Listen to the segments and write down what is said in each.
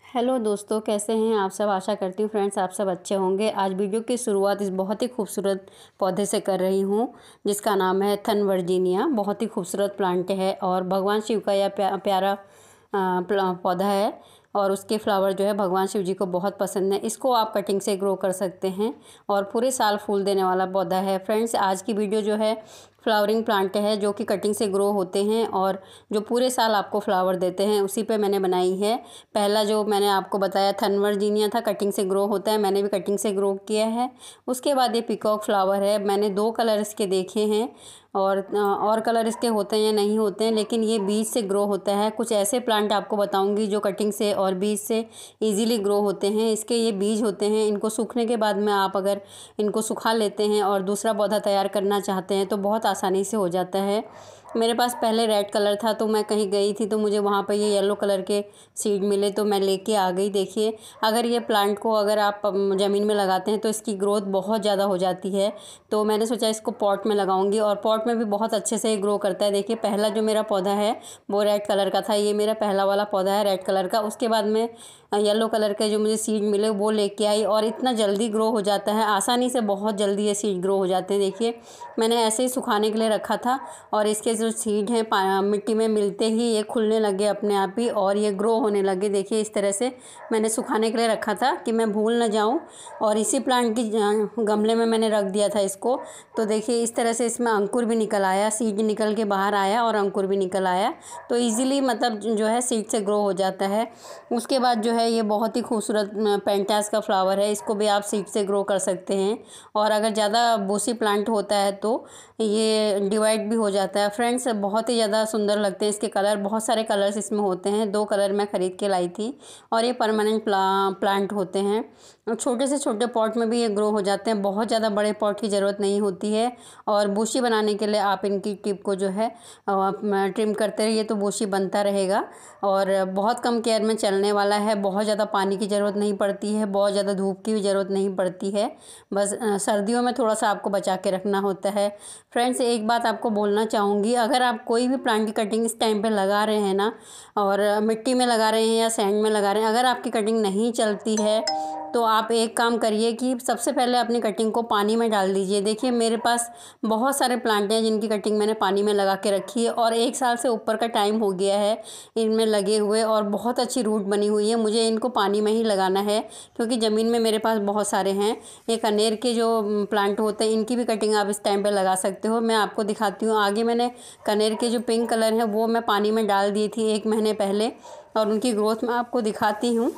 Hello दोस्तों, कैसे हैं आप सब। आशा करती हूँ फ्रेंड्स आप सब अच्छे होंगे। आज वीडियो की शुरुआत इस बहुत ही खूबसूरत पौधे से कर रही हूँ जिसका नाम है थन वर्जीनिया। बहुत ही खूबसूरत प्लांट है और भगवान शिव का यह प्यारा पौधा है और उसके फ्लावर जो है भगवान शिव जी को बहुत पसंद है। इसको आप कटिंग से ग्रो कर सकते हैं और पूरे साल फूल देने वाला पौधा है। फ्रेंड्स, आज की वीडियो जो है फ्लावरिंग प्लांट है जो कि कटिंग से ग्रो होते हैं और जो पूरे साल आपको फ्लावर देते हैं, उसी पे मैंने बनाई है। पहला जो मैंने आपको बताया थन वर्जीनिया था, कटिंग से ग्रो होता है, मैंने भी कटिंग से ग्रो किया है। उसके बाद ये पीकॉक फ्लावर है। मैंने 2 कलर इसके देखे हैं और कलर इसके होते हैं या नहीं होते हैं, लेकिन ये बीज से ग्रो होता है। कुछ ऐसे प्लांट आपको बताऊंगी जो कटिंग से और बीज से इजीली ग्रो होते हैं। इसके ये बीज होते हैं, इनको सूखने के बाद में आप अगर इनको सुखा लेते हैं और दूसरा पौधा तैयार करना चाहते हैं तो बहुत आसानी से हो जाता है। मेरे पास पहले रेड कलर था तो मैं कहीं गई थी तो मुझे वहाँ पर ये येलो कलर के सीड मिले तो मैं लेके आ गई। देखिए, अगर ये प्लांट को अगर आप ज़मीन में लगाते हैं तो इसकी ग्रोथ बहुत ज़्यादा हो जाती है। तो मैंने सोचा इसको पॉट में लगाऊंगी और पॉट में भी बहुत अच्छे से ग्रो करता है। देखिए, पहला जो मेरा पौधा है वो रेड कलर का था। ये मेरा पहला वाला पौधा है रेड कलर का। उसके बाद में येलो कलर के जो मुझे सीड मिले वो लेके आई और इतना जल्दी ग्रो हो जाता है, आसानी से बहुत जल्दी ये सीड ग्रो हो जाते हैं। देखिए, मैंने ऐसे ही सुखाने के लिए रखा था और इसके जो सीड हैं मिट्टी में मिलते ही ये खुलने लगे अपने आप ही और ये ग्रो होने लगे। देखिए, इस तरह से मैंने सुखाने के लिए रखा था कि मैं भूल ना जाऊं और इसी प्लांट की गमले में मैंने रख दिया था इसको। तो देखिए, इस तरह से इसमें अंकुर भी निकल आया, सीड निकल के बाहर आया और अंकुर भी निकल आया। तो ईजिली मतलब जो है सीड से ग्रो हो जाता है। उसके बाद जो है ये बहुत ही खूबसूरत पेंटास का फ्लावर है। इसको भी आप सीड से ग्रो कर सकते हैं और अगर ज़्यादा बोसी प्लांट होता है तो ये डिवाइड भी हो जाता है। फ्रेंड्स, बहुत ही ज़्यादा सुंदर लगते हैं इसके कलर। बहुत सारे कलर्स इसमें होते हैं। 2 कलर मैं ख़रीद के लाई थी और ये परमानेंट प्लांट होते हैं। छोटे से छोटे पॉट में भी ये ग्रो हो जाते हैं। बहुत ज़्यादा बड़े पॉट की ज़रूरत नहीं होती है और बुशी बनाने के लिए आप इनकी टिप को जो है ट्रिम करते रहिए तो बुशी बनता रहेगा और बहुत कम केयर में चलने वाला है। बहुत ज़्यादा पानी की ज़रूरत नहीं पड़ती है, बहुत ज़्यादा धूप की भी ज़रूरत नहीं पड़ती है। बस सर्दियों में थोड़ा सा आपको बचा के रखना होता है। फ्रेंड्स, एक बात आपको बोलना चाहूँगी, अगर आप कोई भी प्लांट की कटिंग इस टाइम पे लगा रहे हैं ना और मिट्टी में लगा रहे हैं या सैंड में लगा रहे हैं, अगर आपकी कटिंग नहीं चलती है तो आप एक काम करिए कि सबसे पहले अपनी कटिंग को पानी में डाल दीजिए। देखिए, मेरे पास बहुत सारे प्लांट हैं जिनकी कटिंग मैंने पानी में लगा के रखी है और 1 साल से ऊपर का टाइम हो गया है इनमें लगे हुए और बहुत अच्छी रूट बनी हुई है। मुझे इनको पानी में ही लगाना है क्योंकि ज़मीन में मेरे पास बहुत सारे हैं। ये कनेर के जो प्लांट होते हैं इनकी भी कटिंग आप इस टाइम पे लगा सकते हो। मैं आपको दिखाती हूँ। आगे मैंने कनेर के जो पिंक कलर है वो मैं पानी में डाल दी थी 1 महीने पहले और उनकी ग्रोथ मैं आपको दिखाती हूँ।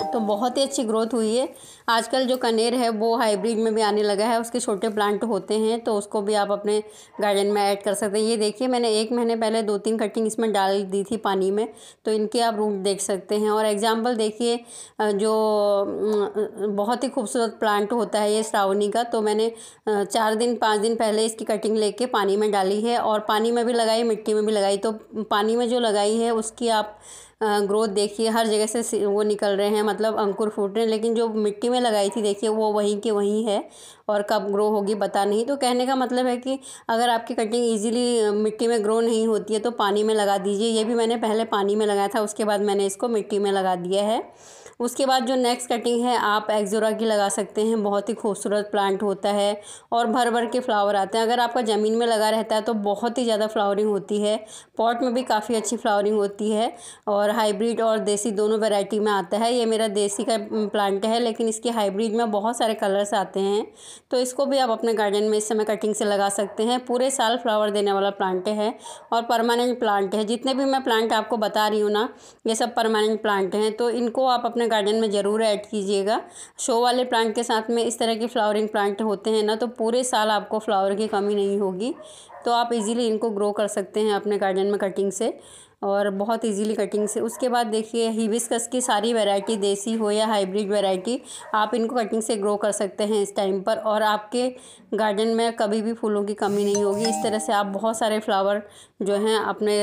तो बहुत ही अच्छी ग्रोथ हुई है। आजकल जो कनेर है वो हाइब्रिड में भी आने लगा है, उसके छोटे प्लांट होते हैं तो उसको भी आप अपने गार्डन में ऐड कर सकते हैं। ये देखिए, मैंने 1 महीने पहले 2-3 कटिंग इसमें डाल दी थी पानी में, तो इनके आप रूट देख सकते हैं। और एग्जाम्पल देखिए, जो बहुत ही खूबसूरत प्लांट होता है ये श्रावणी का, तो मैंने 4 दिन 5 दिन पहले इसकी कटिंग लेके पानी में डाली है और पानी में भी लगाई, मिट्टी में भी लगाई। तो पानी में जो लगाई है उसकी आप ग्रोथ देखिए, हर जगह से वो निकल रहे हैं, मतलब अंकुर फूट रहे हैं। लेकिन जो मिट्टी में लगाई थी देखिए वो वहीं के वहीं है और कब ग्रो होगी पता नहीं। तो कहने का मतलब है कि अगर आपकी कटिंग इजीली मिट्टी में ग्रो नहीं होती है तो पानी में लगा दीजिए। ये भी मैंने पहले पानी में लगाया था, उसके बाद मैंने इसको मिट्टी में लगा दिया है। उसके बाद जो नेक्स्ट कटिंग है आप एक्जोरा की लगा सकते हैं। बहुत ही खूबसूरत प्लांट होता है और भर भर के फ्लावर आते हैं। अगर आपका ज़मीन में लगा रहता है तो बहुत ही ज़्यादा फ्लावरिंग होती है, पॉट में भी काफ़ी अच्छी फ्लावरिंग होती है और हाइब्रिड और देसी दोनों वैरायटी में आता है। ये मेरा देसी का प्लांट है लेकिन इसके हाइब्रिड में बहुत सारे कलर्स आते हैं, तो इसको भी आप अपने गार्डन में इस समय कटिंग से लगा सकते हैं। पूरे साल फ्लावर देने वाला प्लांट है और परमानेंट प्लांट है। जितने भी मैं प्लांट आपको बता रही हूँ ना, ये सब परमानेंट प्लांट हैं, तो इनको आप अपने गार्डन में ज़रूर ऐड कीजिएगा। शो वाले प्लांट के साथ में इस तरह के फ्लावरिंग प्लांट होते हैं ना, तो पूरे साल आपको फ्लावर की कमी नहीं होगी। तो आप इजीली इनको ग्रो कर सकते हैं अपने गार्डन में कटिंग से और बहुत इजीली कटिंग से। उसके बाद देखिए, हिबिस्कस की सारी वैरायटी, देसी हो या हाइब्रिड वैरायटी, आप इनको कटिंग से ग्रो कर सकते हैं इस टाइम पर और आपके गार्डन में कभी भी फूलों की कमी नहीं होगी। इस तरह से आप बहुत सारे फ्लावर जो हैं अपने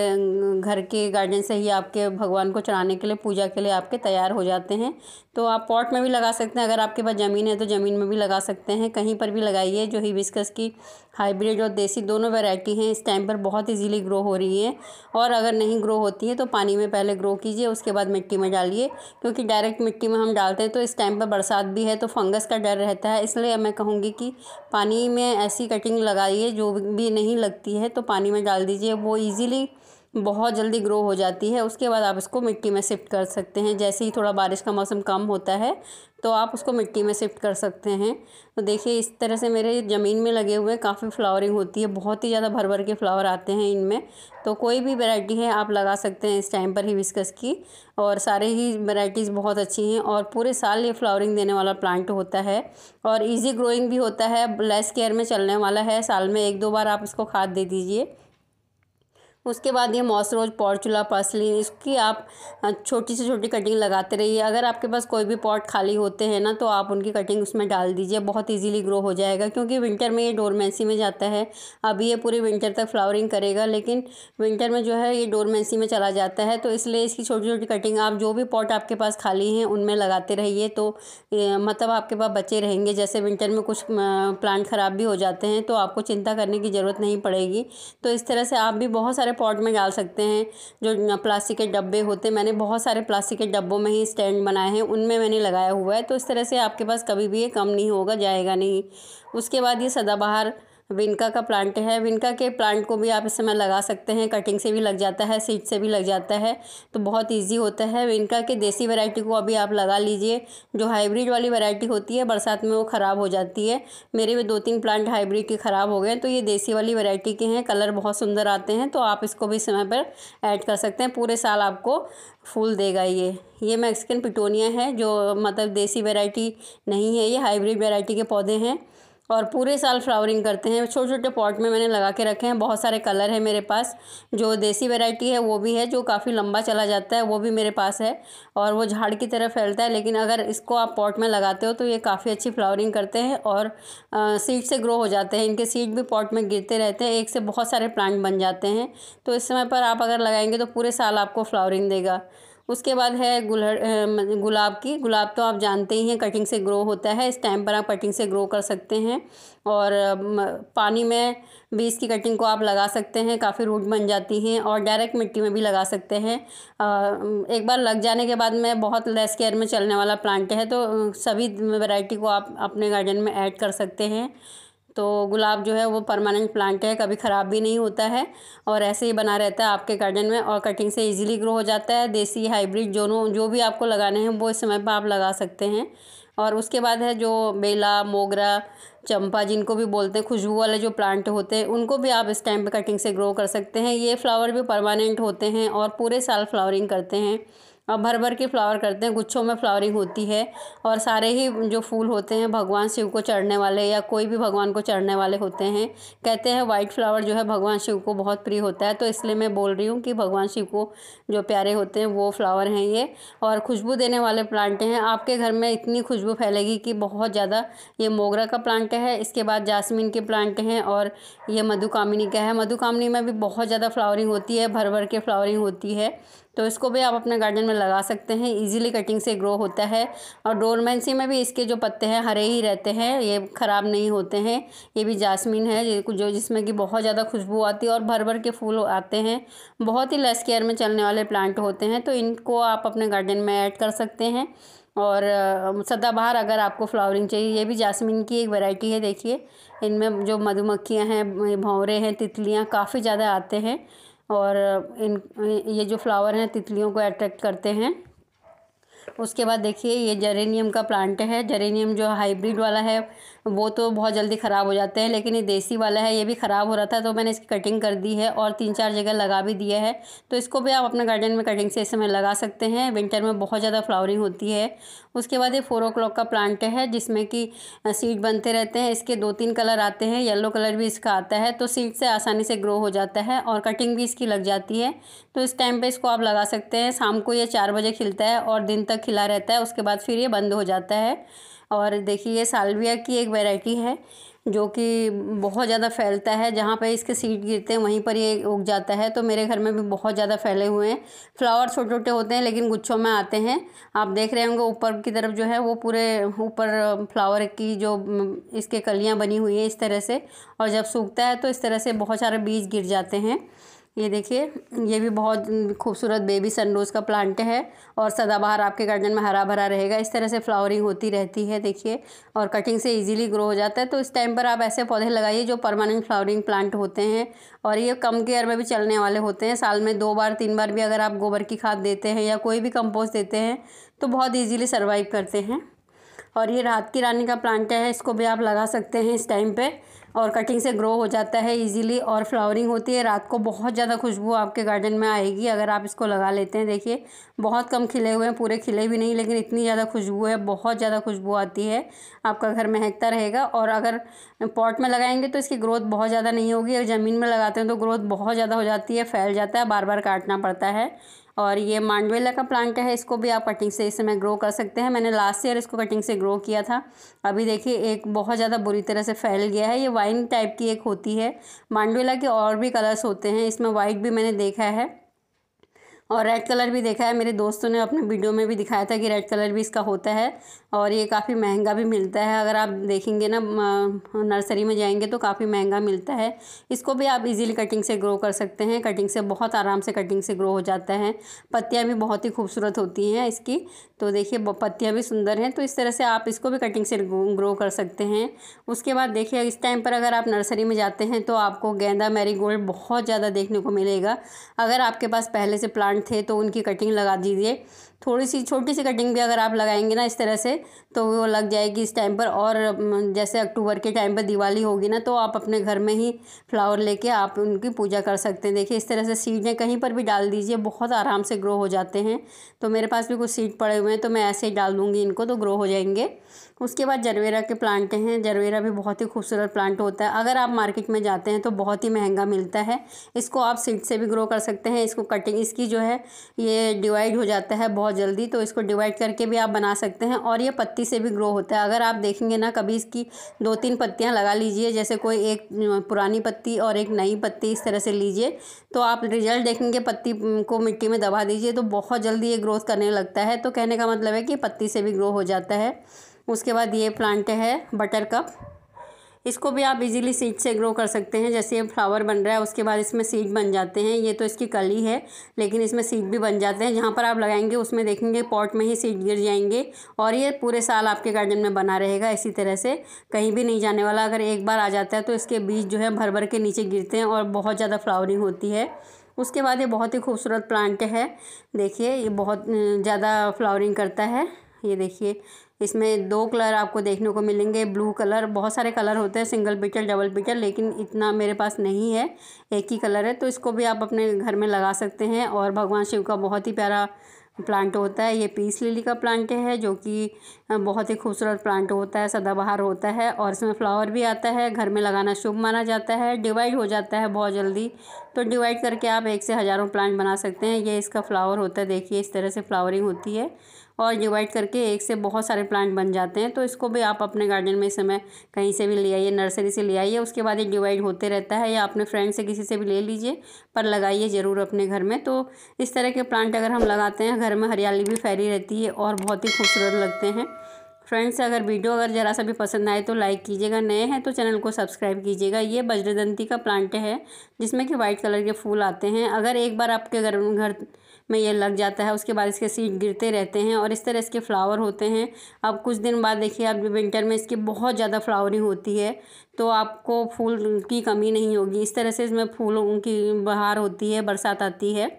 घर के गार्डन से ही आपके भगवान को चढ़ाने के लिए, पूजा के लिए आपके तैयार हो जाते हैं। तो आप पॉट में भी लगा सकते हैं, अगर आपके पास ज़मीन है तो ज़मीन में भी लगा सकते हैं, कहीं पर भी लगाइए। जो हिबिस्कस की हाइब्रिड और देसी दोनों वैरायटी हैं इस टाइम पर बहुत ईजीली ग्रो हो रही है और अगर नहीं ग्रो ग्रो होती है तो पानी में पहले ग्रो कीजिए, उसके बाद मिट्टी में डालिए, क्योंकि डायरेक्ट मिट्टी में हम डालते हैं तो इस टाइम पर बरसात भी है तो फंगस का डर रहता है। इसलिए मैं कहूँगी कि पानी में ऐसी कटिंग लगाइए जो भी नहीं लगती है तो पानी में डाल दीजिए, वो ईज़िली बहुत जल्दी ग्रो हो जाती है। उसके बाद आप इसको मिट्टी में शिफ्ट कर सकते हैं। जैसे ही थोड़ा बारिश का मौसम कम होता है तो आप उसको मिट्टी में शिफ्ट कर सकते हैं। तो देखिए इस तरह से मेरे ज़मीन में लगे हुए काफ़ी फ्लावरिंग होती है, बहुत ही ज़्यादा भर भर के फ्लावर आते हैं इनमें। तो कोई भी वैरायटी है आप लगा सकते हैं इस टाइम पर हिबिस्कस की, और सारे ही वैरायटीज़ बहुत अच्छी हैं और पूरे साल ये फ्लावरिंग देने वाला प्लांट होता है और ईज़ी ग्रोइंग भी होता है, लेस केयर में चलने वाला है। साल में 1-2 बार आप इसको खाद दे दीजिए। उसके बाद ये मॉस रोज, पॉर्चुला, पर्सलिन, इसकी आप छोटी से छोटी कटिंग लगाते रहिए। अगर आपके पास कोई भी पॉट खाली होते हैं ना तो आप उनकी कटिंग उसमें डाल दीजिए, बहुत इजीली ग्रो हो जाएगा, क्योंकि विंटर में ये डोरमेंसी में जाता है। अभी ये पूरी विंटर तक फ्लावरिंग करेगा, लेकिन विंटर में जो है ये डोरमेंसी में चला जाता है। तो इसलिए इसकी छोटी छोटी कटिंग आप जो भी पॉट आपके पास खाली हैं उनमें लगाते रहिए, तो मतलब आपके पास बचे रहेंगे। जैसे विंटर में कुछ प्लांट ख़राब भी हो जाते हैं तो आपको चिंता करने की ज़रूरत नहीं पड़ेगी। तो इस तरह से आप भी बहुत सारे पॉट में डाल सकते हैं। जो प्लास्टिक के डब्बे होते हैं, मैंने बहुत सारे प्लास्टिक के डब्बों में ही स्टैंड बनाए हैं, उनमें मैंने लगाया हुआ है। तो इस तरह से आपके पास कभी भी ये कम नहीं होगा, जाएगा नहीं। उसके बाद ये सदाबहार विनका का प्लांट है। विनका के प्लांट को भी आप इस समय लगा सकते हैं, कटिंग से भी लग जाता है, सीड से भी लग जाता है, तो बहुत इजी होता है। विनका के देसी वैरायटी को अभी आप लगा लीजिए। जो हाइब्रिड वाली वैरायटी होती है बरसात में वो ख़राब हो जाती है। मेरे भी 2-3 प्लांट हाइब्रिड के ख़राब हो गए, तो ये देसी वाली वैरायटी के हैं, कलर बहुत सुंदर आते हैं, तो आप इसको भी समय पर ऐड कर सकते हैं। पूरे साल आपको फूल देगा ये मैक्सिकन पिटोनिया है, जो मतलब देसी वैरायटी नहीं है, ये हाइब्रिड वैरायटी के पौधे हैं और पूरे साल फ्लावरिंग करते हैं। छोटे छोटे पॉट में मैंने लगा के रखे हैं, बहुत सारे कलर है मेरे पास। जो देसी वैरायटी है वो भी है, जो काफ़ी लंबा चला जाता है, वो भी मेरे पास है और वो झाड़ की तरह फैलता है। लेकिन अगर इसको आप पॉट में लगाते हो तो ये काफ़ी अच्छी फ्लावरिंग करते हैं और सीड से ग्रो हो जाते हैं। इनके सीड भी पॉट में गिरते रहते हैं, एक से बहुत सारे प्लांट बन जाते हैं। तो इस समय पर आप अगर लगाएंगे तो पूरे साल आपको फ्लावरिंग देगा। उसके बाद है गुलाब की। गुलाब तो आप जानते ही हैं कटिंग से ग्रो होता है, इस टाइम पर आप कटिंग से ग्रो कर सकते हैं और पानी में भी इसकी कटिंग को आप लगा सकते हैं, काफ़ी रूट बन जाती हैं, और डायरेक्ट मिट्टी में भी लगा सकते हैं। एक बार लग जाने के बाद में बहुत लेस केयर में चलने वाला प्लांट है, तो सभी वैरायटी को आप अपने गार्डन में ऐड कर सकते हैं। तो गुलाब जो है वो परमानेंट प्लांट है, कभी ख़राब भी नहीं होता है और ऐसे ही बना रहता है आपके गार्डन में और कटिंग से इजीली ग्रो हो जाता है। देसी हाइब्रिड दोनों जो भी आपको लगाने हैं वो इस समय पर आप लगा सकते हैं। और उसके बाद है जो बेला, मोगरा, चंपा जिनको भी बोलते हैं, खुशबू वाले जो प्लांट होते हैं, उनको भी आप इस टाइम पे कटिंग से ग्रो कर सकते हैं। ये फ्लावर भी परमानेंट होते हैं और पूरे साल फ्लावरिंग करते हैं और भर भर के फ्लावर करते हैं, गुच्छों में फ्लावरिंग होती है। और सारे ही जो फूल होते हैं भगवान शिव को चढ़ने वाले या कोई भी भगवान को चढ़ने वाले होते हैं। कहते हैं वाइट फ्लावर जो है भगवान शिव को बहुत प्रिय होता है, तो इसलिए मैं बोल रही हूँ कि भगवान शिव को जो प्यारे होते हैं वो फ्लावर हैं ये, और खुशबू देने वाले प्लांट हैं। आपके घर में इतनी खुशबू फैलेगी कि बहुत ज़्यादा। ये मोगरा का प्लांट है, इसके बाद जासमीन के प्लांट हैं और ये मधुकामिनी का है। मधुकामिनी में भी बहुत ज़्यादा फ्लावरिंग होती है, भर भर के फ्लावरिंग होती है, तो इसको भी आप अपने गार्डन में लगा सकते हैं। इजीली कटिंग से ग्रो होता है और डोरमेंसी में भी इसके जो पत्ते हैं हरे ही रहते हैं, ये ख़राब नहीं होते हैं। ये भी जासमीन है जो जिसमें कि बहुत ज़्यादा खुशबू आती है और भर भर के फूल आते हैं। बहुत ही लेस केयर में चलने वाले प्लांट होते हैं, तो इनको आप अपने गार्डन में ऐड कर सकते हैं। और सदाबहार अगर आपको फ्लावरिंग चाहिए, ये भी जासमीन की एक वैरायटी है। देखिए इनमें जो मधुमक्खियाँ हैं, भंवरे हैं, तितलियाँ काफ़ी ज़्यादा आते हैं और ये जो फ्लावर हैं तितलियों को अट्रैक्ट करते हैं। उसके बाद देखिए ये जेरेनियम का प्लांट है। जेरेनियम जो हाइब्रिड वाला है वो तो बहुत जल्दी ख़राब हो जाते हैं, लेकिन ये देसी वाला है ये भी ख़राब हो रहा था, तो मैंने इसकी कटिंग कर दी है और 3-4 जगह लगा भी दिया है। तो इसको भी आप अपने गार्डन में कटिंग से इस समय लगा सकते हैं, विंटर में बहुत ज़्यादा फ्लावरिंग होती है। उसके बाद ये 4 o'clock का प्लांट है जिसमें कि सीड बनते रहते हैं। इसके 2-3 कलर आते हैं, येलो कलर भी इसका आता है, तो सीड से आसानी से ग्रो हो जाता है और कटिंग भी इसकी लग जाती है। तो इस टाइम पे इसको आप लगा सकते हैं। शाम को ये 4 बजे खिलता है और दिन तक खिला रहता है, उसके बाद फिर ये बंद हो जाता है। और देखिए ये साल्विया की एक वैरायटी है जो कि बहुत ज़्यादा फैलता है, जहाँ पे इसके सीड गिरते हैं वहीं पर ये उग जाता है। तो मेरे घर में भी बहुत ज़्यादा फैले हुए हैं। फ्लावर छोटे छोटे होते हैं लेकिन गुच्छों में आते हैं। आप देख रहे होंगे ऊपर की तरफ जो है वो पूरे ऊपर फ्लावर की जो इसके कलियाँ बनी हुई हैं इस तरह से, और जब सूखता है तो इस तरह से बहुत सारे बीज गिर जाते हैं। ये देखिए, ये भी बहुत खूबसूरत बेबी सनरोज़ का प्लांट है और सदाबहार आपके गार्डन में हरा भरा रहेगा। इस तरह से फ्लावरिंग होती रहती है देखिए, और कटिंग से इजीली ग्रो हो जाता है। तो इस टाइम पर आप ऐसे पौधे लगाइए जो परमानेंट फ्लावरिंग प्लांट होते हैं, और ये कम केयर में भी चलने वाले होते हैं। साल में 2 बार 3 बार भी अगर आप गोबर की खाद देते हैं या कोई भी कंपोस्ट देते हैं तो बहुत ईजीली सर्वाइव करते हैं। और ये रात की रानी का प्लांट है, इसको भी आप लगा सकते हैं इस टाइम पे, और कटिंग से ग्रो हो जाता है इजीली और फ्लावरिंग होती है। रात को बहुत ज़्यादा खुशबू आपके गार्डन में आएगी अगर आप इसको लगा लेते हैं। देखिए, बहुत कम खिले हुए हैं, पूरे खिले भी नहीं, लेकिन इतनी ज़्यादा खुशबू है, बहुत ज़्यादा खुशबू आती है, आपका घर महकता रहेगा। और अगर पॉट में लगाएंगे तो इसकी ग्रोथ बहुत ज़्यादा नहीं होगी, अगर ज़मीन में लगाते हैं तो ग्रोथ बहुत ज़्यादा हो जाती है, फैल जाता है, बार बार काटना पड़ता है। और ये मांडवेला का प्लांट है, इसको भी आप कटिंग से इस समय ग्रो कर सकते हैं। मैंने लास्ट ईयर इसको कटिंग से ग्रो किया था। अभी देखिए एक बहुत ज़्यादा बुरी तरह से फैल गया है। ये वाइन टाइप की एक होती है। मांडवेला के और भी कलर्स होते हैं, इसमें वाइट भी मैंने देखा है और रेड कलर भी देखा है। मेरे दोस्तों ने अपने वीडियो में भी दिखाया था कि रेड कलर भी इसका होता है, और ये काफ़ी महंगा भी मिलता है। अगर आप देखेंगे ना, नर्सरी में जाएंगे तो काफ़ी महंगा मिलता है। इसको भी आप इजीली कटिंग से ग्रो कर सकते हैं, कटिंग से बहुत आराम से कटिंग से ग्रो हो जाता है। पत्तियाँ भी बहुत ही खूबसूरत होती हैं इसकी, तो देखिए पत्तियाँ भी सुंदर हैं। तो इस तरह से आप इसको भी कटिंग से ग्रो कर सकते हैं। उसके बाद देखिए, इस टाइम पर अगर आप नर्सरी में जाते हैं तो आपको गेंदा, मैरीगोल्ड बहुत ज़्यादा देखने को मिलेगा। अगर आपके पास पहले से प्लांट थे तो उनकी कटिंग लगा दीजिए। थोड़ी सी छोटी सी कटिंग भी अगर आप लगाएंगे ना इस तरह से, तो वो लग जाएगी इस टाइम पर। और जैसे अक्टूबर के टाइम पर दिवाली होगी ना, तो आप अपने घर में ही फ्लावर लेके आप उनकी पूजा कर सकते हैं। देखिए इस तरह से सीडें कहीं पर भी डाल दीजिए, बहुत आराम से ग्रो हो जाते हैं। तो मेरे पास भी कुछ सीड पड़े हुए हैं, तो मैं ऐसे ही डाल दूँगी इनको, तो ग्रो हो जाएंगे। उसके बाद जरवेरा के प्लांट हैं। जरवेरा भी बहुत ही खूबसूरत प्लांट होता है। अगर आप मार्केट में जाते हैं तो बहुत ही महंगा मिलता है। इसको आप सीड से भी ग्रो कर सकते हैं। इसको कटिंग, इसकी जो है ये डिवाइड हो जाता है बहुत जल्दी, तो इसको डिवाइड करके भी आप बना सकते हैं। और ये पत्ती से भी ग्रो होता है। अगर आप देखेंगे ना, कभी इसकी 2-3 पत्तियां लगा लीजिए, जैसे कोई एक पुरानी पत्ती और एक नई पत्ती, इस तरह से लीजिए तो आप रिजल्ट देखेंगे। पत्ती को मिट्टी में दबा दीजिए तो बहुत जल्दी ये ग्रोथ करने लगता है। तो कहने का मतलब है कि पत्ती से भी ग्रो हो जाता है। उसके बाद ये प्लांट है बटर कप। इसको भी आप इजीली सीड से ग्रो कर सकते हैं। जैसे ये फ्लावर बन रहा है, उसके बाद इसमें सीड बन जाते हैं। ये तो इसकी कली है, लेकिन इसमें सीड भी बन जाते हैं। जहाँ पर आप लगाएंगे उसमें देखेंगे पॉट में ही सीड गिर जाएंगे, और ये पूरे साल आपके गार्डन में बना रहेगा इसी तरह से, कहीं भी नहीं जाने वाला। अगर एक बार आ जाता है तो इसके बीज जो है भर भर के नीचे गिरते हैं और बहुत ज़्यादा फ्लावरिंग होती है। उसके बाद ये बहुत ही खूबसूरत प्लांट है। देखिए ये बहुत ज़्यादा फ्लावरिंग करता है। ये देखिए, इसमें 2 कलर आपको देखने को मिलेंगे, ब्लू कलर। बहुत सारे कलर होते हैं, सिंगल पेटल, डबल पेटल, लेकिन इतना मेरे पास नहीं है, एक ही कलर है। तो इसको भी आप अपने घर में लगा सकते हैं। और भगवान शिव का बहुत ही प्यारा प्लांट होता है। ये पीस लिली का प्लांट है, जो कि बहुत ही खूबसूरत प्लांट होता है, सदाबहार होता है, और इसमें फ्लावर भी आता है। घर में लगाना शुभ माना जाता है। डिवाइड हो जाता है बहुत जल्दी, तो डिवाइड करके आप 1 से हज़ारों प्लांट बना सकते हैं। ये इसका फ्लावर होता है, देखिए इस तरह से फ्लावरिंग होती है, और डिवाइड करके 1 से बहुत सारे प्लांट बन जाते हैं। तो इसको भी आप अपने गार्डन में इस समय कहीं से भी ले आइए, नर्सरी से ले आइए। उसके बाद ये डिवाइड होते रहता है, या अपने फ्रेंड से किसी से भी ले लीजिए, पर लगाइए ज़रूर अपने घर में। तो इस तरह के प्लांट अगर हम लगाते हैं, घर में हरियाली भी फैली रहती है और बहुत ही खूबसूरत लगते हैं। फ्रेंड्स, अगर वीडियो ज़रा सा भी पसंद आए तो लाइक कीजिएगा, नए हैं तो चैनल को सब्सक्राइब कीजिएगा। ये वज्रदंती का प्लांट है, जिसमें कि वाइट कलर के फूल आते हैं। अगर एक बार आपके घर में ये लग जाता है, उसके बाद इसके सीड गिरते रहते हैं और इस तरह इसके फ्लावर होते हैं। अब कुछ दिन बाद देखिए, अब विंटर में इसकी बहुत ज़्यादा फ्लावरिंग होती है, तो आपको फूल की कमी नहीं होगी। इस तरह से इसमें फूलों की बहार होती है, बरसात आती है।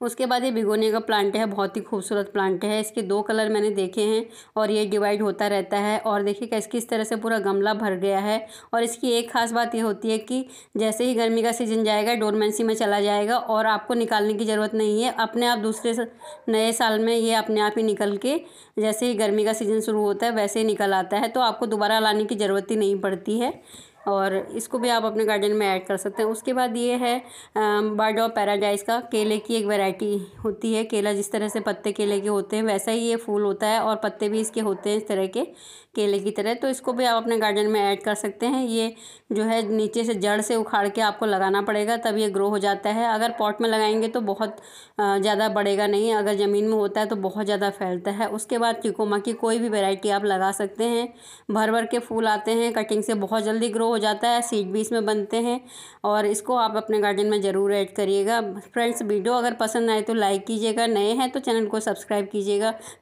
उसके बाद ये बिगोनिया का प्लांट है, बहुत ही खूबसूरत प्लांट है। इसके 2 कलर मैंने देखे हैं, और ये डिवाइड होता रहता है। और देखिए कैसे किस तरह से पूरा गमला भर गया है। और इसकी एक खास बात ये होती है कि जैसे ही गर्मी का सीजन जाएगा, डोरमेंसी में चला जाएगा, और आपको निकालने की ज़रूरत नहीं है। अपने आप दूसरे नए साल में ये अपने आप ही निकल के, जैसे ही गर्मी का सीज़न शुरू होता है वैसे ही निकल आता है, तो आपको दोबारा लाने की ज़रूरत ही नहीं पड़ती है। और इसको भी आप अपने गार्डन में ऐड कर सकते हैं। उसके बाद ये है बर्ड ऑफ पैराडाइज का, केले की एक वैरायटी होती है। केला जिस तरह से पत्ते केले के होते हैं, वैसा ही ये फूल होता है, और पत्ते भी इसके होते हैं इस तरह के, केले की तरह। तो इसको भी आप अपने गार्डन में ऐड कर सकते हैं। ये जो है नीचे से जड़ से उखाड़ के आपको लगाना पड़ेगा, तब ये ग्रो हो जाता है। अगर पॉट में लगाएंगे तो बहुत ज़्यादा बढ़ेगा नहीं, अगर ज़मीन में होता है तो बहुत ज़्यादा फैलता है। उसके बाद टिकोमा की कोई भी वैरायटी आप लगा सकते हैं। भर भर के फूल आते हैं, कटिंग से बहुत जल्दी ग्रो हो जाता है, सीड भी इसमें बनते हैं और इसको आप अपने गार्डन में ज़रूर ऐड करिएगा। फ्रेंड्स वीडियो अगर पसंद आए तो लाइक कीजिएगा, नए हैं तो चैनल को सब्सक्राइब कीजिएगा।